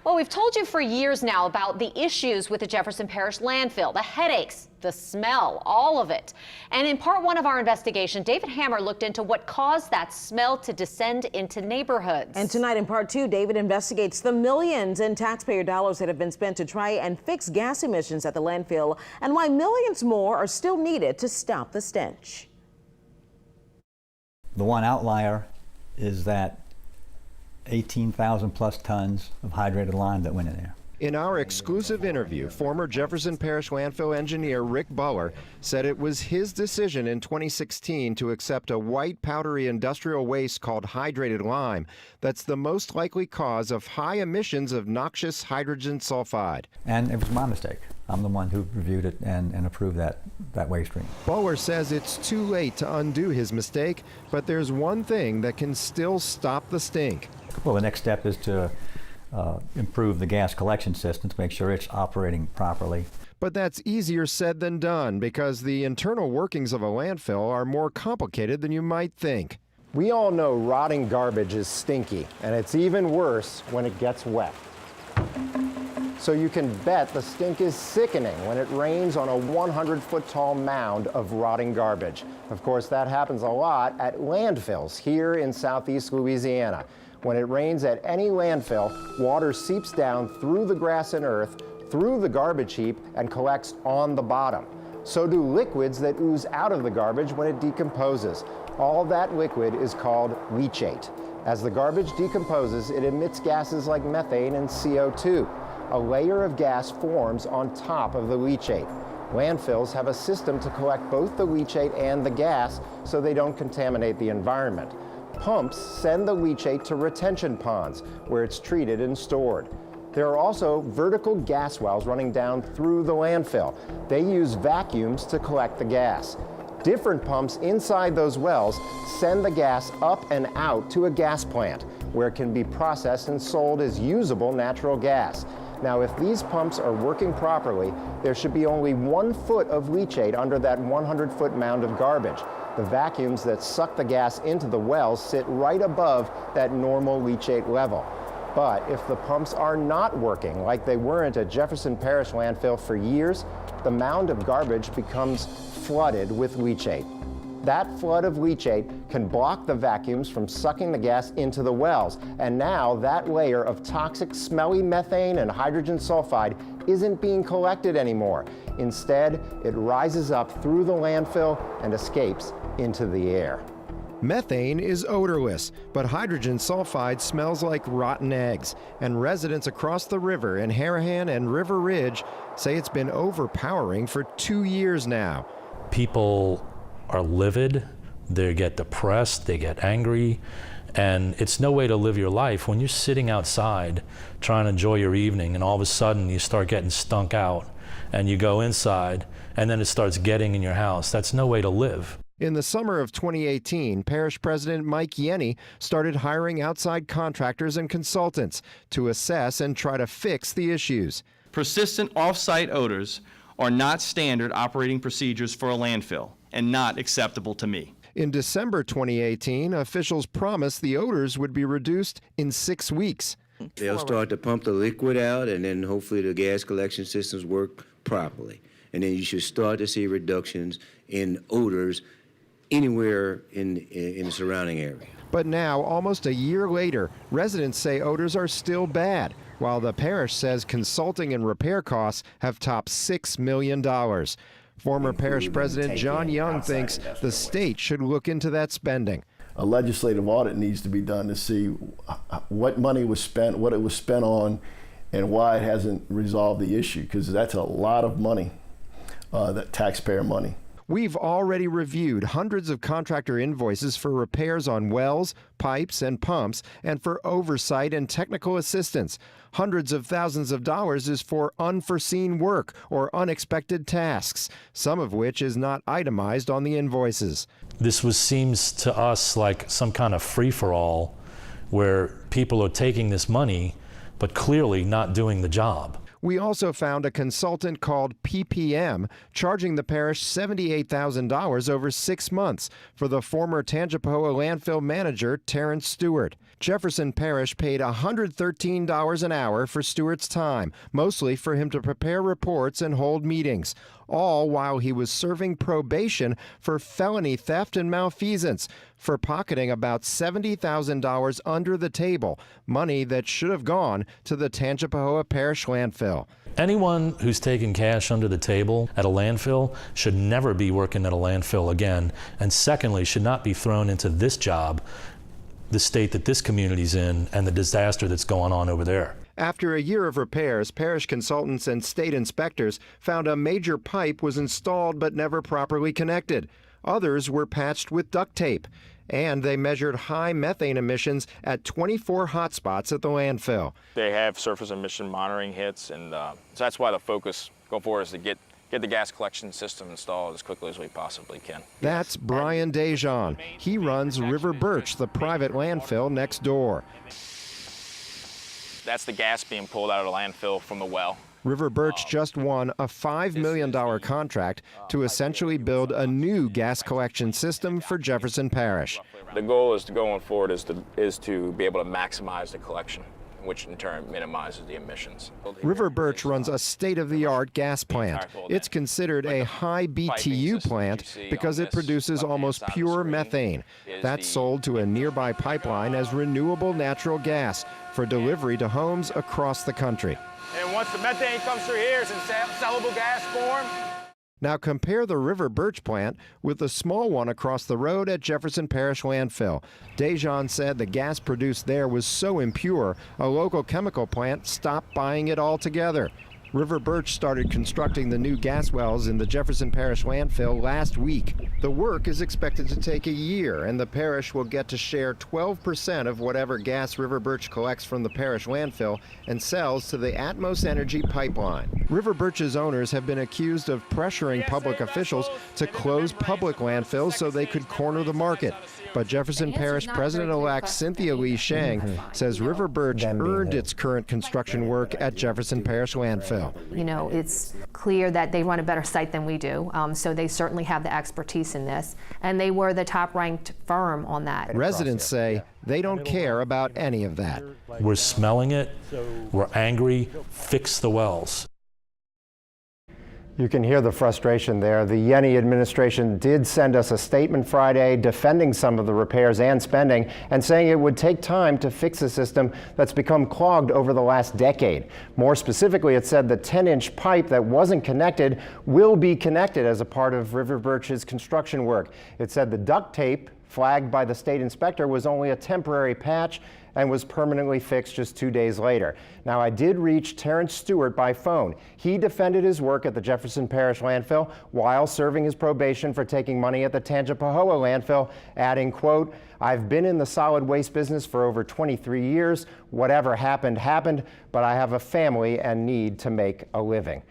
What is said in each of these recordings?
Well, we've told you for years now about the issues with the Jefferson Parish landfill, the headaches, the smell, all of it. And in part one of our investigation, David Hammer looked into what caused that smell to descend into neighborhoods. And tonight in part two, David investigates the millions in taxpayer dollars that have been spent to try and fix gas emissions at the landfill and why millions more are still needed to stop the stench. The one outlier is that 18,000 plus tons of hydrated lime that went in there. In our exclusive interview, former Jefferson Parish landfill engineer Rick Buller said it was his decision in 2016 to accept a white powdery industrial waste called hydrated lime that's the most likely cause of high emissions of noxious hydrogen sulfide. And it was my mistake. I'm the one who reviewed it and approved that waste stream. Buller says it's too late to undo his mistake, but there's one thing that can still stop the stink. Well, the next step is to improve the gas collection system to make sure it's operating properly. But that's easier said than done because the internal workings of a landfill are more complicated than you might think. We all know rotting garbage is stinky, and it's even worse when it gets wet. So you can bet the stink is sickening when it rains on a 100-foot tall mound of rotting garbage. Of course, that happens a lot at landfills here in southeast Louisiana. When it rains at any landfill, water seeps down through the grass and earth, through the garbage heap, and collects on the bottom. So do liquids that ooze out of the garbage when it decomposes. All that liquid is called leachate. As the garbage decomposes, it emits gases like methane and CO2. A layer of gas forms on top of the leachate. Landfills have a system to collect both the leachate and the gas so they don't contaminate the environment. Pumps send the leachate to retention ponds, where it's treated and stored. There are also vertical gas wells running down through the landfill. They use vacuums to collect the gas. Different pumps inside those wells send the gas up and out to a gas plant, where it can be processed and sold as usable natural gas. Now, if these pumps are working properly, there should be only 1 foot of leachate under that 100-foot mound of garbage. The vacuums that suck the gas into the wells sit right above that normal leachate level. But if the pumps are not working like they weren't at Jefferson Parish landfill for years, the mound of garbage becomes flooded with leachate. That flood of leachate can block the vacuums from sucking the gas into the wells, and now that layer of toxic, smelly methane and hydrogen sulfide isn't being collected anymore. Instead, it rises up through the landfill and escapes into the air. Methane is odorless, but hydrogen sulfide smells like rotten eggs, and residents across the river in Harahan and River Ridge say it's been overpowering for 2 years now. People are livid, they get depressed, they get angry, and it's no way to live your life when you're sitting outside trying to enjoy your evening and all of a sudden you start getting stunk out and you go inside and then it starts getting in your house. That's no way to live. In the summer of 2018, Parish President Mike Yenny started hiring outside contractors and consultants to assess and try to fix the issues. Persistent off-site odors are not standard operating procedures for a landfill and not acceptable to me. In December 2018, officials promised the odors would be reduced in 6 weeks. They'll start to pump the liquid out, and then hopefully the gas collection systems work properly. And then you should start to see reductions in odors anywhere in the surrounding area. But now, almost a year later, residents say odors are still bad, while the parish says consulting and repair costs have topped $6 million. Former parish president John Young thinks the state should look into that spending. A legislative audit needs to be done to see what money was spent, what it was spent on, and why it hasn't resolved the issue, because that's a lot of money, that taxpayer money. We've already reviewed hundreds of contractor invoices for repairs on wells, pipes, and pumps, and for oversight and technical assistance. Hundreds of thousands of dollars is for unforeseen work or unexpected tasks, some of which is not itemized on the invoices. This seems to us like some kind of free-for-all where people are taking this money but clearly not doing the job. We also found a consultant called PPM charging the parish $78,000 over 6 months for the former Tangipahoa landfill manager, Terrence Stewart. Jefferson Parish paid $113 an hour for Stewart's time, mostly for him to prepare reports and hold meetings, all while he was serving probation for felony theft and malfeasance, for pocketing about $70,000 under the table, money that should have gone to the Tangipahoa Parish landfill. Anyone who's taking cash under the table at a landfill should never be working at a landfill again, and secondly, should not be thrown into this job, the state that this community's in, and the disaster that's going on over there. After a year of repairs, parish consultants and state inspectors found a major pipe was installed but never properly connected. Others were patched with duct tape. And they measured high methane emissions at 24 hotspots at the landfill. They have surface emission monitoring hits, and so that's why the focus going forward is to get the gas collection system installed as quickly as we possibly can. That's Brian Dejan. He runs River Birch, the private landfill next door. That's the gas being pulled out of the landfill from the well. River Birch just won a $5 million contract to essentially build a new gas collection system for Jefferson Parish. The goal is to going forward is to be able to maximize the collection, which in turn minimizes the emissions. River Birch runs a state-of-the-art gas plant. It's considered a high BTU plant because it produces almost pure methane. That's sold to a nearby pipeline as renewable natural gas for delivery to homes across the country. And once the methane comes through here, it's in sellable gas form. Now compare the River Birch plant with the small one across the road at Jefferson Parish landfill. Dejan said the gas produced there was so impure, a local chemical plant stopped buying it altogether. River Birch started constructing the new gas wells in the Jefferson Parish landfill last week. The work is expected to take a year, and the parish will get to share 12% of whatever gas River Birch collects from the parish landfill and sells to the Atmos Energy pipeline. River Birch's owners have been accused of pressuring public officials to close public landfills so they could corner the market. But Jefferson Parish President-elect Cynthia Lee Shang says River Birch earned its current construction work at Jefferson Parish landfill. You know, it's clear that they run a better site than we do, so they certainly have the expertise in this, and they were the top-ranked firm on that. Residents say they don't care about any of that. We're smelling it, we're angry, fix the wells. You can hear the frustration there. The Yenny administration did send us a statement Friday defending some of the repairs and spending and saying it would take time to fix a system that's become clogged over the last decade. More specifically, it said the 10-inch pipe that wasn't connected will be connected as a part of River Birch's construction work. It said the duct tape flagged by the state inspector was only a temporary patch and was permanently fixed just 2 days later. Now, I did reach Terrence Stewart by phone. He defended his work at the Jefferson Parish landfill while serving his probation for taking money at the Tangipahoa landfill, adding, quote, "I've been in the solid waste business for over 23 years. Whatever happened, happened, but I have a family and need to make a living."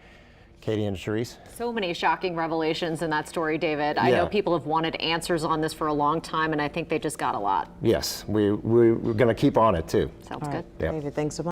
Katie and Charisse. So many shocking revelations in that story, David. I know people have wanted answers on this for a long time, and I think they just got a lot. Yes, we're going to keep on it, too. Sounds good. David, thanks so much.